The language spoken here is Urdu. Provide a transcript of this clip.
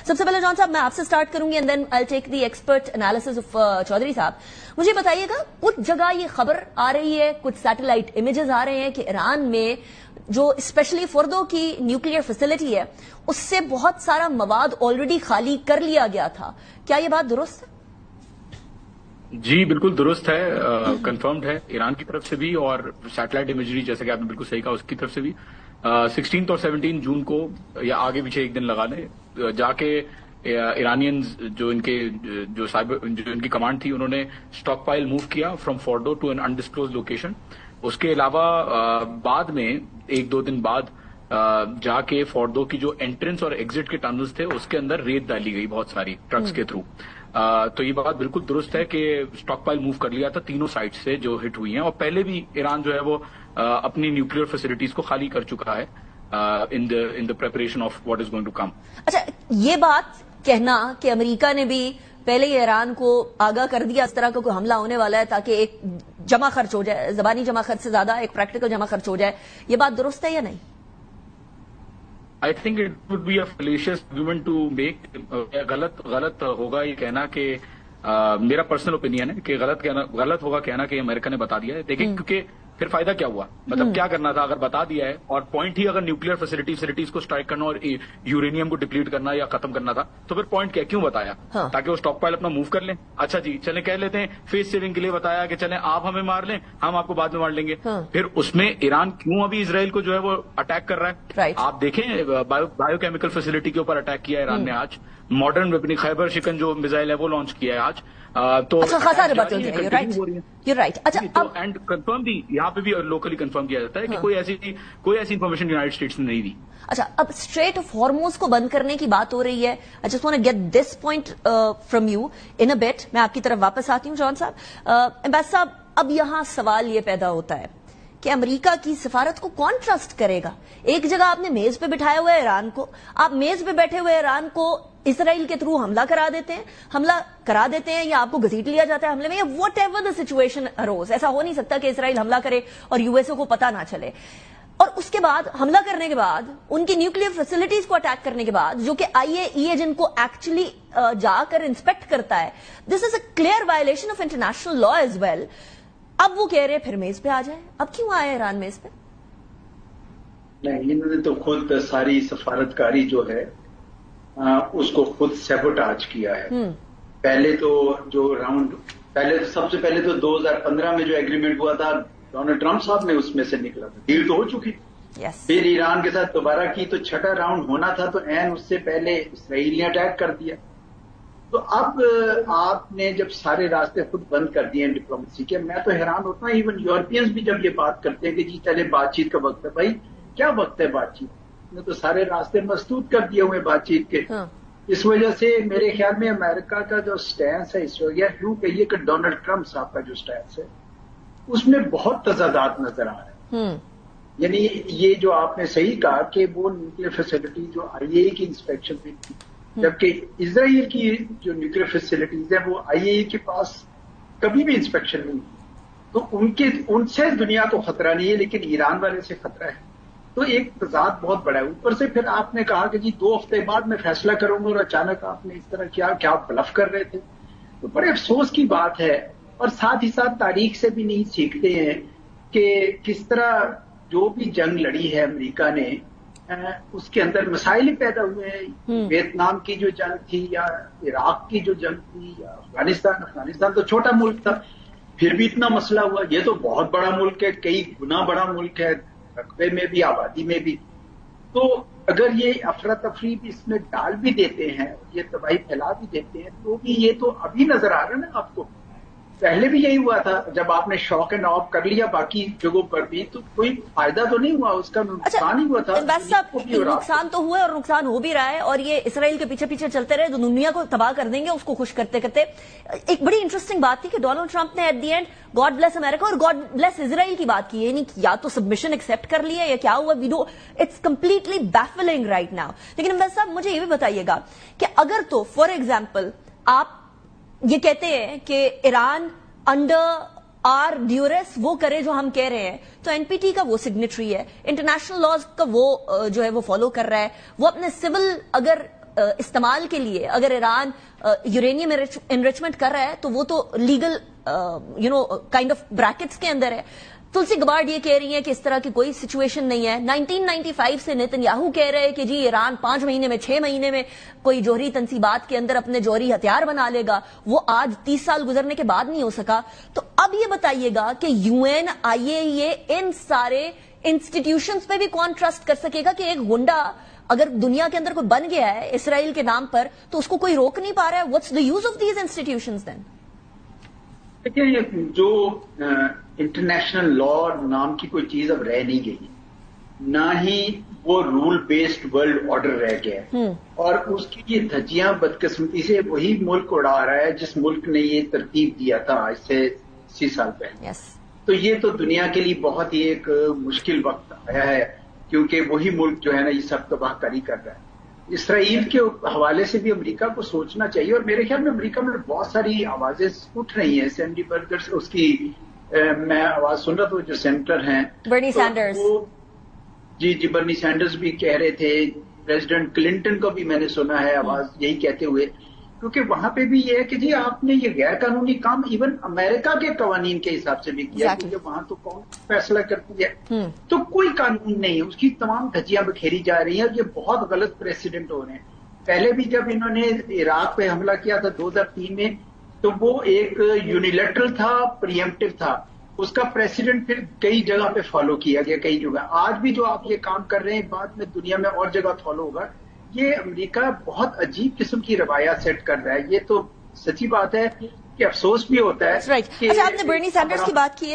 سب سے پہلے جان صاحب میں آپ سے سٹارٹ کروں گی and then I take the expert analysis of Chaudhry صاحب. مجھے بتائیے گا کچھ جگہ یہ خبر آ رہی ہے, کچھ سیٹلائٹ امیجز آ رہے ہیں کہ ایران میں جو اسپیشلی فردو کی نیوکلیئر فیسلٹی ہے اس سے بہت سارا مواد آلریڈی خالی کر لیا گیا تھا. کیا یہ بات درست ہے؟ جی بالکل درست ہے, کنفرمڈ ہے ایران کی طرف سے بھی اور سیٹلائٹ امیجری جیسے کہ آپ نے بالکل صحیح کہا اس کی طرف سے بھی. 16 اور 17 جون کو یا آگے پیچھے ایک دن لگا لیں جا کے ایرانینز جو ان کی کمانڈ تھی انہوں نے اسٹاک پائل موو کیا فرام فورڈو ٹو این انڈسکلوز لوکیشن. اس کے علاوہ بعد میں ایک دو دن بعد جا کے فورڈو کی جو انٹرنس اور ایگزٹ کے ٹنلز تھے اس کے اندر ریت ڈالی گئی بہت ساری ٹرکس کے تھرو. تو یہ بات بالکل درست ہے کہ اسٹاک پائل موو کر لیا تھا تینوں سائٹ سے جو ہٹ ہوئی ہیں, اور پہلے بھی ایران جو ہے وہ اپنی نیوکلیئر فیسلٹیز کو خالی کر چکا ہے in the preparation of what is going to come. اچھا, یہ بات کہنا کہ امریکہ نے بھی پہلے ہی ایران کو آگاہ کر دیا اس طرح کا کوئی حملہ ہونے والا ہے تاکہ ایک جمع خرچ ہو جائے, زبانی جمع خرچ سے زیادہ ایک پریکٹیکل جمع خرچ ہو جائے, یہ بات درست ہے یا نہیں؟ I think it would be a fallacious argument to make. غلط ہوگا یہ کہنا کہ میرا پرسنل اوپینین ہے کہ غلط ہوگا کہنا کہ امریکہ نے بتا دیا ہے. دیکھیں کیونکہ پھر فائدہ کیا ہوا, مطلب کیا کرنا تھا اگر بتا دیا ہے, اور پوائنٹ ہی اگر نیوکلیئر فیسلٹیز کو اسٹرائک کرنا اور یورینیم کو ڈپلیٹ کرنا یا ختم کرنا تھا تو پھر پوائنٹ کیا, کیوں بتایا؟ تاکہ وہ اسٹاک پائل اپنا موو کر لیں. اچھا جی چلیں کہہ لیتے ہیں فیس سیونگ کے لیے بتایا کہ چلیں آپ ہمیں مار لیں ہم آپ کو بعد میں مار لیں گے. پھر اس میں ایران کیوں ابھی اسرائیل کو جو ہے وہ اٹیک کر رہا ہے؟ آپ دیکھیں بایو کیمیکل فیسلٹی کے اوپر اٹیک کیا ہے ایران نے آج, ماڈرن ویپنی خیبر شکن جو میزائل ہے وہ لانچ کیا ہے آج. تو اینڈ کنفرم بھی یہاں پہ بھی لوکلی کنفرم کیا جاتا ہے کہ کوئی ایسی انفارمیشن یونائٹڈ اسٹیٹس نے نہیں دی. اچھا, اب اسٹریٹ آف ہارموز کو بند کرنے کی بات ہو رہی ہے. I just want to get this point from you in a bit. میں آپ کی طرف واپس آتی ہوں جان صاحب. امبیس صاحب, اب یہاں سوال یہ پیدا ہوتا ہے کہ امریکہ کی سفارت کو کون ٹرسٹ کرے گا؟ ایک جگہ آپ نے میز پہ بٹھایا ہوا ہے ایران کو, آپ میز پہ بیٹھے ہوئے ایران کو اسرائیل کے تھرو حملہ کرا دیتے ہیں یا آپ کو گھسیٹ لیا جاتا ہے حملے میں, یا واٹ ایور دا سچویشن اروز. ایسا ہو نہیں سکتا کہ اسرائیل حملہ کرے اور یو ایس اے کو پتہ نہ چلے, اور اس کے بعد حملہ کرنے کے بعد ان کی نیوکلیئر فیسلٹیز کو اٹیک کرنے کے بعد جو کہ آئی اے ای ایجنٹ کو ایکچولی جا کر انسپیکٹ کرتا ہے, this is a clear violation of international law as well. اب وہ کہہ رہے پھر میز پہ آ جائے, اب کیوں آیا ایران میز پہ؟ نہیں, انہوں نے تو خود ساری سفارتکاری جو ہے اس کو خود سیبوٹاج کیا ہے. پہلے تو سب سے پہلے تو 2015 میں جو ایگریمنٹ ہوا تھا ڈونلڈ ٹرمپ صاحب نے اس میں سے نکلا تھا, ڈیل تو ہو چکی. پھر ایران کے ساتھ دوبارہ کی تو چھٹا راؤنڈ ہونا تھا تو اس سے پہلے اسرائیل نے اٹیک کر دیا. تو اب آپ نے جب سارے راستے خود بند کر دیے ہیں ڈپلومیسی کے, میں تو حیران ہوتا ہوں ایون یورپینز بھی جب یہ بات کرتے ہیں کہ جی چلے بات چیت کا وقت ہے. بھائی کیا وقت ہے بات چیت؟ نے تو سارے راستے مسدود کر دیے ہوئے بات چیت کے. اس وجہ سے میرے خیال میں امریکہ کا جو سٹینس ہے اس وجہ یوں کہیے کہ ڈونلڈ ٹرمپ صاحب کا جو سٹینس ہے اس میں بہت تضادات نظر آ رہے ہیں. یعنی یہ جو آپ نے صحیح کہا کہ وہ نیوکلیئر فیسلٹی جو آئی اے کی انسپیکشن میں تھی, جبکہ اسرائیل کی جو نیوکلیئر فیسلٹیز ہیں وہ آئی اے کے پاس کبھی بھی انسپیکشن نہیں کی. تو ان سے دنیا کو خطرہ نہیں ہے لیکن ایران والے سے خطرہ ہے. تو ایک تضاد بہت بڑا ہے. اوپر سے پھر آپ نے کہا کہ جی 2 ہفتے بعد میں فیصلہ کروں گا, اور اچانک آپ نے اس طرح کیا آپ بلف کر رہے تھے. تو بڑے افسوس کی بات ہے, اور ساتھ ہی ساتھ تاریخ سے بھی نہیں سیکھتے ہیں کہ کس طرح جو بھی جنگ لڑی ہے امریکہ نے اس کے اندر مسائل پیدا ہوئے ہیں. ویتنام کی جو جنگ تھی یا عراق کی جو جنگ تھی یا افغانستان تو چھوٹا ملک تھا پھر بھی اتنا مسئلہ ہوا. یہ تو بہت بڑا ملک ہے, کئی گنا بڑا ملک ہے رقبے میں بھی آبادی میں بھی. تو اگر یہ افراتفری بھی اس میں ڈال بھی دیتے ہیں, یہ تباہی پھیلا بھی دیتے ہیں, تو بھی یہ تو ابھی نظر آ رہا ہے نا آپ کو. پہلے بھی یہی ہوا تھا جب آپ نے شوق نواب کر لیا باقی جگہوں پر بھی, تو کوئی فائدہ تو نہیں ہوا, اس کا نقصان ہی ہوا تھا. نقصان تو ہوا ہے اور نقصان ہو بھی رہا ہے, اور یہ اسرائیل کے پیچھے پیچھے چلتے رہے تو دنیا کو تباہ کر دیں گے اس کو خوش کرتے کرتے. ایک بڑی انٹرسٹنگ بات تھی کہ ڈونلڈ ٹرمپ نے at the end God bless America اور گاڈ بلیس اسرائیل کی بات کی. یعنی یا تو سبمشن ایکسپٹ کر لیا یا کیا ہوا, اٹس کمپلیٹلی بیفلنگ رائٹ ناؤ. لیکن امبیس صاحب مجھے یہ بھی بتائیے گا کہ اگر تو فار ایگزامپل آپ یہ کہتے ہیں کہ ایران انڈر آر ڈیورس وہ کرے جو ہم کہہ رہے ہیں, تو این پی ٹی کا وہ سگنیٹری ہے, انٹرنیشنل لاز کا وہ جو ہے وہ فالو کر رہا ہے, وہ اپنے سول اگر استعمال کے لیے اگر ایران یورینیم انریچمنٹ کر رہا ہے تو وہ تو لیگل کائنڈ آف بریکٹس کے اندر ہے. تلسی گبارڈ یہ کہہ رہی ہیں کہ اس طرح کی کوئی سچویشن نہیں ہے. 1995 سے نیتن کہہ رہے کہ جی ایران 5 مہینے میں 6 مہینے میں کوئی جوہری تنصیبات کے اندر اپنے جوہری ہتھیار بنا لے گا. وہ آج 30 سال گزرنے کے بعد نہیں ہو سکا. تو اب یہ بتائیے گا کہ UN IAEA ان سارے انسٹیٹیوشنز پہ بھی کون ٹرسٹ کر سکے گا کہ ایک گنڈا اگر دنیا کے اندر کوئی بن گیا ہے اسرائیل کے نام پر تو اس کو کوئی روک نہیں پا رہا ہے. What's the use of these institutions then? دیکھیں جو انٹرنیشنل لا نام کی کوئی چیز اب رہ نہیں گئی, نہ ہی وہ رول بیسڈ ورلڈ آرڈر رہ گیا ہے, اور اس کی یہ دھجیاں بدقسمتی سے وہی ملک اڑا رہا ہے جس ملک نے یہ ترتیب دیا تھا آج سے 80 سال پہلے. تو یہ تو دنیا کے لیے بہت ہی ایک مشکل وقت آیا ہے, کیونکہ وہی ملک جو ہے نا یہ سب تباہ کاری کر رہا ہے. اسرائیل کے حوالے سے بھی امریکہ کو سوچنا چاہیے, اور میرے خیال میں امریکہ میں بہت ساری آوازیں اٹھ رہی ہیں. سینڈی برگر اس کی میں آواز سن رہا تھا, جو سینیٹر ہیں برنی سینڈرز, جی برنی سینڈرز بھی کہہ رہے تھے. پریزیڈنٹ کلنٹن کو بھی میں نے سنا ہے آواز یہی کہتے ہوئے, کیونکہ وہاں پہ بھی یہ ہے کہ جی آپ نے یہ غیر قانونی کام ایون امریکہ کے قوانین کے حساب سے بھی کیا, کیونکہ وہاں تو کون فیصلہ کرتی ہے, تو کوئی قانون نہیں ہے, اس کی تمام دھجیاں بکھیری جا رہی ہیں, اور یہ بہت غلط پریسیڈنٹ ہو رہے ہیں. پہلے بھی جب انہوں نے عراق پہ حملہ کیا تھا 2003 میں, تو وہ ایک یونیلیٹرل تھا, پریمپٹیو تھا, اس کا پریسیڈنٹ پھر کئی جگہ پہ فالو کیا گیا, کئی جگہ. آج بھی جو آپ یہ کام کر رہے ہیں بعد میں دنیا میں اور جگہ فالو ہوگا. یہ امریکہ بہت عجیب قسم کی روایات سیٹ کر رہا ہے. یہ تو سچی بات ہے کہ افسوس بھی ہوتا ہے. اچھا, آپ نے برنی سینڈرز کی بات کی ہے.